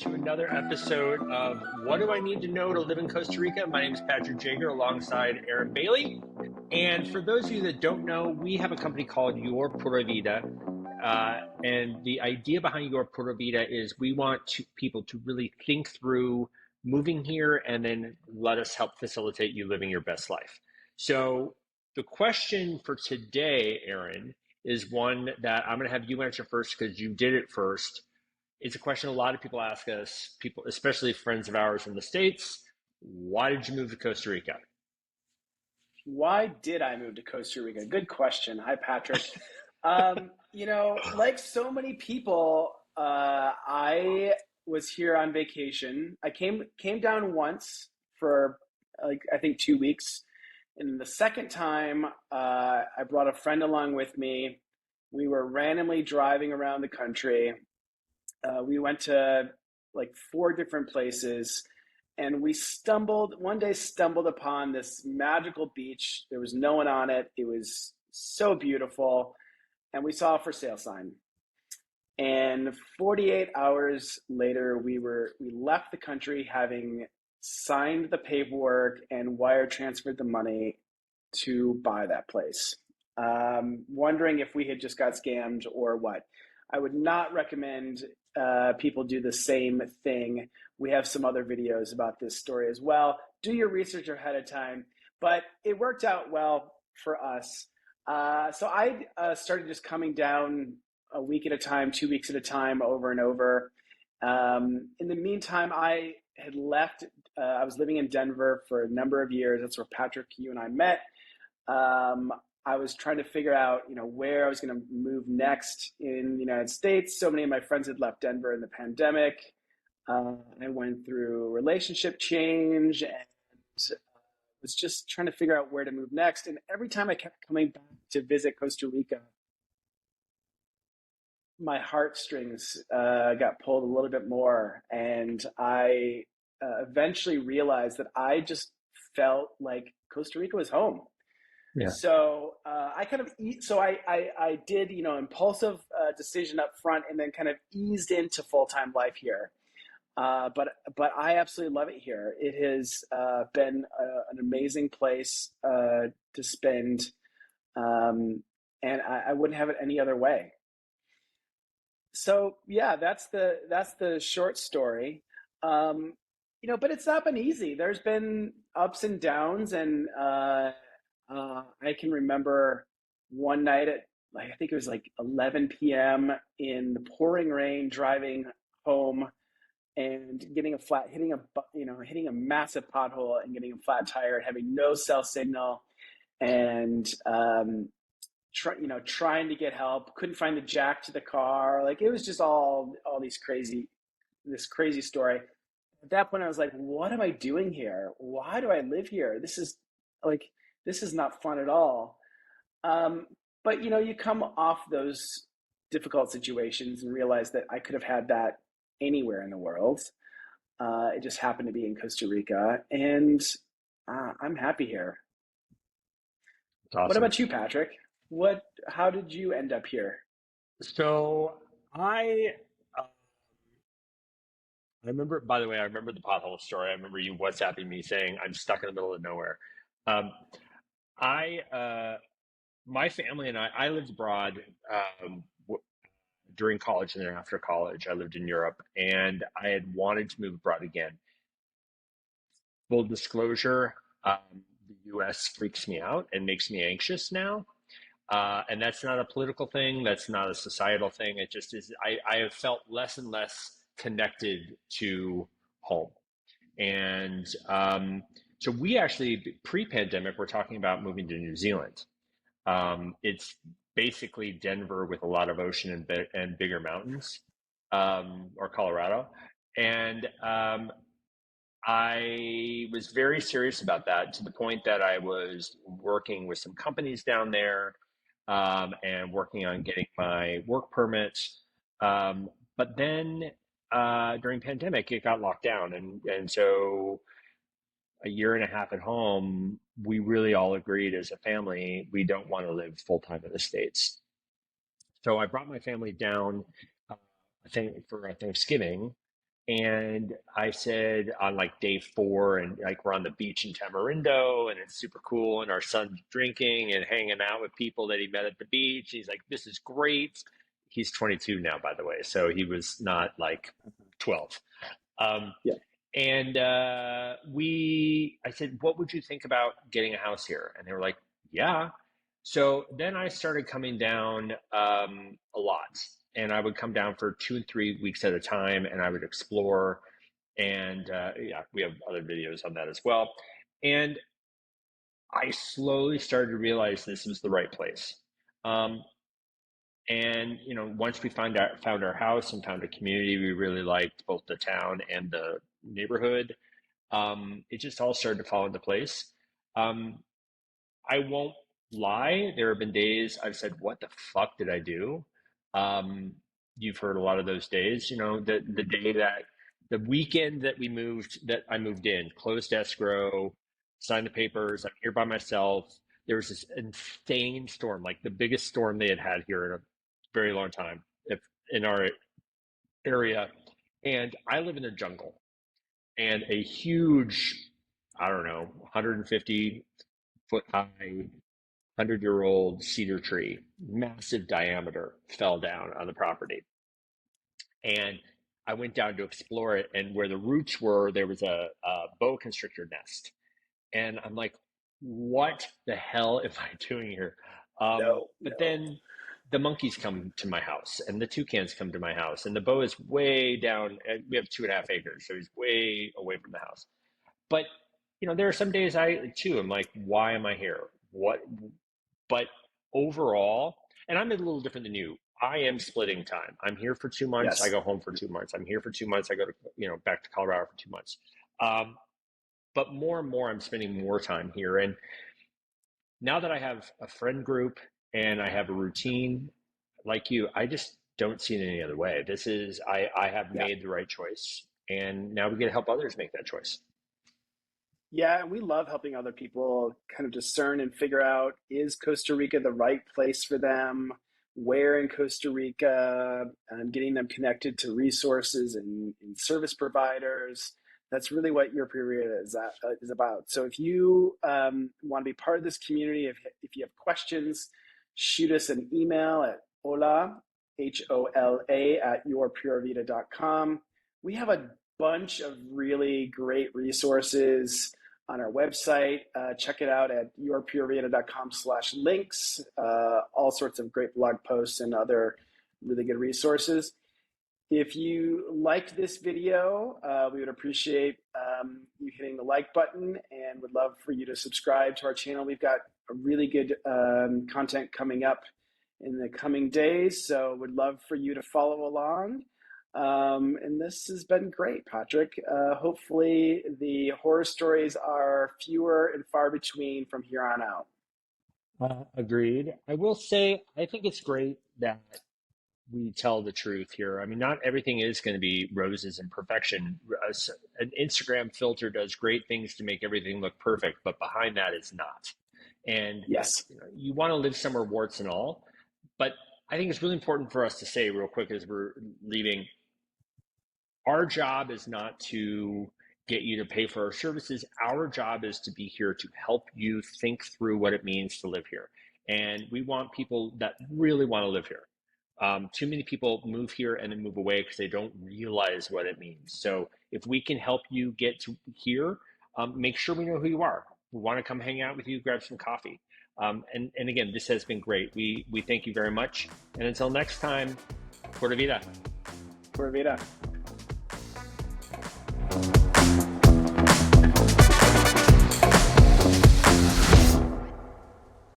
to another episode of What Do I Need to Know to Live in Costa Rica? My name is Patrick Jager alongside Aaron Bailey. And for those of you that don't know, we have a company called Your Pura Vida. And the idea behind Your Pura Vida is we want people to really think through moving here and then let us help facilitate you living your best life. So the question for today, Aaron, is one that I'm going to have you answer first because you did it first. It's a question a lot of people ask us, people, especially friends of ours in the States. Why did you move to Costa Rica? Why did I move to Costa Rica? Good question. Hi, Patrick. Like so many people, I was here on vacation. I came down once for I think 2 weeks, and the second time, I brought a friend along with me. We were randomly driving around the country. We went to like 4 different places, and we one day stumbled upon this magical beach. There was no one on it. It was so beautiful, and we saw a for sale sign. And 48 hours later, we left the country having signed the paperwork and wire transferred the money to buy that place. Wondering if we had just got scammed or what. I would not recommend people do the same thing. We have some other videos about this story as well. Do your research ahead of time, but it worked out well for us. So I started just coming down a week at a time, 2 weeks at a time, over and over. In the meantime, I had left. I was living in Denver for a number of years. That's where Patrick, you and I met. I was trying to figure out, where I was going to move next in the United States. So many of my friends had left Denver in the pandemic. I went through relationship change and was just trying to figure out where to move next. And every time I kept coming back to visit Costa Rica, my heartstrings got pulled a little bit more. And I eventually realized that I just felt like Costa Rica was home. Yeah. So I did, impulsive decision up front and then kind of eased into full-time life here. But I absolutely love it here. It has been an amazing place to spend, and I wouldn't have it any other way. So yeah, that's the short story. But it's not been easy. There's been ups and downs, and I can remember one night at I think it was like 11 p.m. in the pouring rain, driving home and hitting a massive pothole and getting a flat tire and having no cell signal, and trying to get help, couldn't find the jack to the car. Like, it was just all this crazy story. At that point, I was like, what am I doing here? Why do I live here? This is not fun at all. But you come off those difficult situations and realize that I could have had that anywhere in the world. It just happened to be in Costa Rica, and I'm happy here. Awesome. What about you, Patrick? How did you end up here? So I remember, by the way, I remember the pothole story. I remember you WhatsApping me saying, I'm stuck in the middle of nowhere. My family and I lived abroad during college, and then after college, I lived in Europe, and I had wanted to move abroad again. Full disclosure, the US freaks me out and makes me anxious now. And that's not a political thing. That's not a societal thing. It just is. I have felt less and less connected to home. And so we actually, pre-pandemic, we're talking about moving to New Zealand. It's basically Denver with a lot of ocean and bigger mountains, or Colorado. And I was very serious about that, to the point that I was working with some companies down there, and working on getting my work permits. But then during pandemic, it got locked down. And so a year and a half at home, we really all agreed as a family, we don't want to live full time in the States. So I brought my family down, I think for Thanksgiving, And I said on like day 4, and like we're on the beach in Tamarindo, and it's super cool, and our son's drinking and hanging out with people that he met at the beach. He's like, "This is great." He's 22 now, by the way, so he was not like 12. Um, Yeah. and I said, "What would you think about getting a house here?" And they were like, "Yeah." So then I started coming down a lot, and I would come down for 2 and 3 weeks at a time, and I would explore. And yeah, we have other videos on that as well. And I slowly started to realize this was the right place. Um, and once we found our house and found a community we really liked, both the town and the neighborhood, it just all started to fall into place. Um, I won't lie. There have been days I've said, "What the fuck did I do?" Um, you've heard a lot of those days. The day that the weekend that I moved in, closed escrow, signed the papers. I'm here by myself. There was this insane storm, like the biggest storm they had had here in a very long time, if in our area. And I live in the jungle, and a huge, I don't know, 150-foot high 100-year-old cedar tree, massive diameter, fell down on the property. And I went down to explore it, and where the roots were, there was a boa constrictor nest. And I'm like, what the hell am I doing here? No, But no. then the monkeys come to my house, and the toucans come to my house, and the boa is way down. And we have 2.5 acres, so he's way away from the house. But there are some days I'm like, why am I here? What? But overall, and I'm a little different than you. I am splitting time. I'm here for 2 months. I Yes. go home for 2 months. I'm here for 2 months. I go to back to Colorado for 2 months. Um, but more and more, I'm spending more time here. And now that I have a friend group and I have a routine like you, I just don't see it any other way. I have Yeah. made the right choice, and now we get to help others make that choice. Yeah, and we love helping other people kind of discern and figure out, is Costa Rica the right place for them? Where in Costa Rica? Getting them connected to resources and service providers. That's really what Your Pura Vida is about. So if you want to be part of this community, if you have questions, shoot us an email at HOLA, at yourpuravida.com. We have a bunch of really great resources on our website. Check it out at yourpuravida.com/links. All sorts of great blog posts and other really good resources. If you liked this video, we would appreciate you hitting the like button, and would love for you to subscribe to our channel. We've got a really good content coming up in the coming days, so would love for you to follow along. And this has been great, Patrick. Hopefully the horror stories are fewer and far between from here on out. Agreed. I will say, I think it's great that we tell the truth here. I mean, not everything is going to be roses and perfection. An Instagram filter does great things to make everything look perfect, but behind that is not. And Yes. you want to live somewhere warts and all, but I think it's really important for us to say real quick as we're leaving, our job is not to get you to pay for our services. Our job is to be here to help you think through what it means to live here. And we want people that really want to live here. Too many people move here and then move away because they don't realize what it means. So if we can help you get to here, make sure we know who you are. We want to come hang out with you, grab some coffee. And again, this has been great. We thank you very much. And until next time, Pura Vida. Pura Vida.